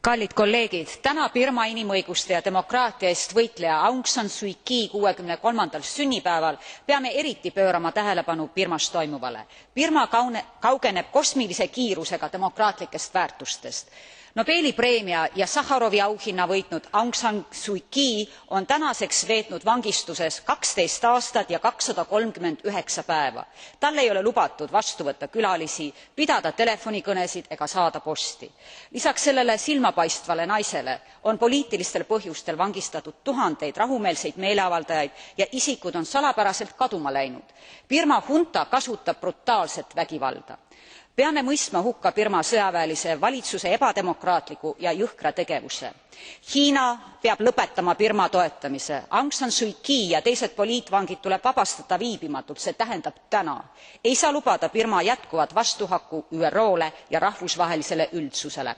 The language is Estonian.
Kallid kolleegid, täna Birma inimõiguste ja demokraatia eest võitleja Aung San Suu Kyi 63. sünnipäeval peame eriti pöörama tähelepanu Birmas toimuvale. Birma kaugeneb kosmilise kiirusega demokraatlikest väärtustest. Nobeli preemia ja Sahharovi auhinna võitnud Aung San Suu Kyi on tänaseks veetnud vangistuses 12 aastat ja 239 päeva. Tal ei ole lubatud vastu võtta külalisi, pidada telefonikõnesid ega saada posti. Lisaks sellele silmapaistvale naisele on poliitilistel põhjustel vangistatud tuhandeid rahumeelseid meeleavaldajaid ja isikud on salapäraselt kaduma läinud. Birma hunta kasutab brutaalset vägivalda. Peame mõistma hukka Birma sõjaväelise valitsuse ebademokraatliku ja jõhkra tegevuse. Hiina peab lõpetama Birma toetamise. Aung San Suu Kyi ja teised poliitvangid tuleb vabastada viibimatult, see tähendab täna. Ei saa lubada Birma jätkuvat vastuhaku ÜROle ja rahvusvahelisele üldsusele.